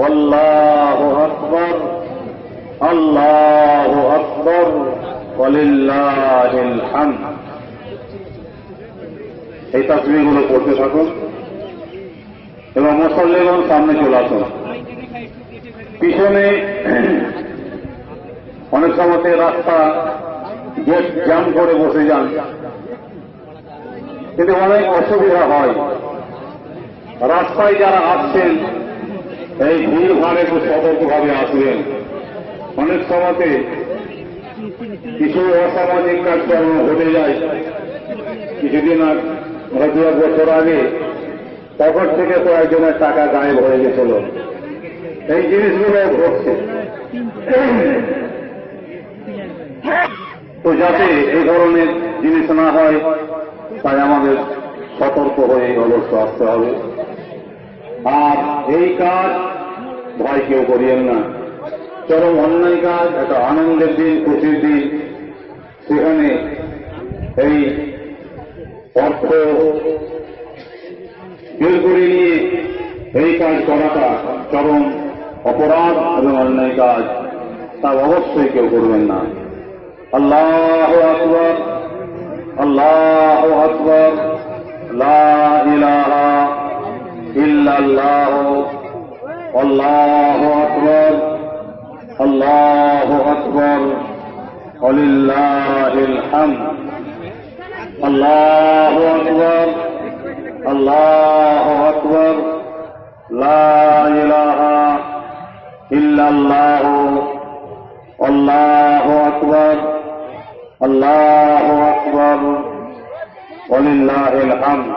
আল্লাহু আকবার আল্লাহু আকবার ওয়ালিল্লাহিল হামদ। এই তাসবিহগুলো পড়তে থাকুন এবং মুসল্লিগণ সামনে চলে আসুন। পিছনে অনেক সময় রাস্তা গেট জাম করে বসে যান, কিন্তু অনেক অসুবিধা হয়। রাস্তায় যারা আসছেন এই ভিড় ভাড়ে একটু সতর্কভাবে আসবেন। অনেক সময়তে কিছু অসামাজিক কাজকর্ম ঘটে যায়। কিছুদিন হয়তো 1 বছর আগে পকেট থেকে তো একজনের টাকা গায়েব হয়ে গেছিল। এই জিনিসগুলো ঘটছে, তো যাতে এই ধরনের জিনিস না হয় তাই আমাদের সতর্ক হয়ে অবশ্য আসতে হবে। আর এই কাজ ভয় কেউ করিয়েন না, চরম অন্যায় কাজ। একটা আনন্দের দিন, খুশির দিন, সেখানে এই অর্থ বের করে নিয়ে এই কাজ করাটা চরম অপরাধ এবং অন্যায় কাজ, তা অবশ্যই কেউ করবেন না। আল্লাহু আকবার আল্লাহু আকবার লা ইলাহা ইল্লাল্লাহু আল্লাহু আকবার আল্লাহু আকবার ওয়ালিল্লাহিল হামদ। আল্লাহু আকবার আল্লাহু আকবার লা ইলাহা ইল্লাল্লাহু আল্লাহু আকবার আল্লাহু আকবার ওয়ালিল্লাহিল হামদ।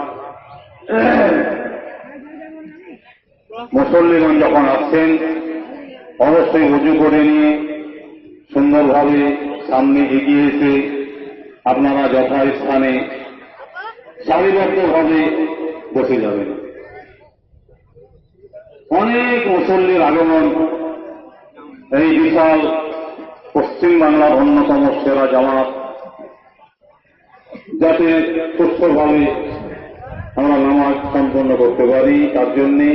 মুসল্লিগণ যখন আসছেন অবশ্যই ওযু করে নিয়ে সুন্দরভাবে সামনে এগিয়ে এসে আপনারা যথাস্থানে সারিবদ্ধভাবে বসে যাবেন। অনেক মুসল্লির আগমন এই বিশাল পশ্চিম বাংলার অন্যতম সেরা জামাত, যাতে সুস্থভাবে আমরা নামাজ সম্পন্ন করতে পারি, তার জন্যে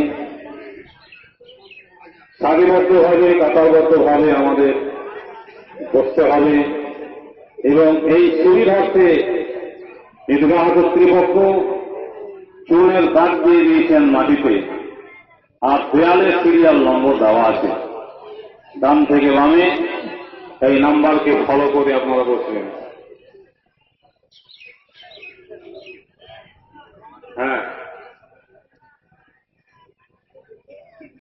সারিবদ্ধভাবে কাতারবদ্ধভাবে আমাদের বসতে হবে। এবং এই সুবিধার্থে ঈদগাহ কর্তৃপক্ষ চুনের দাগ দিয়ে দিয়েছেন মাটিতে, আর দেয়ালে সিরিয়াল নম্বর দেওয়া আছে। ডান থেকে বামে এই নাম্বারকে ফলো করে আপনারা বসবেন। হ্যাঁ।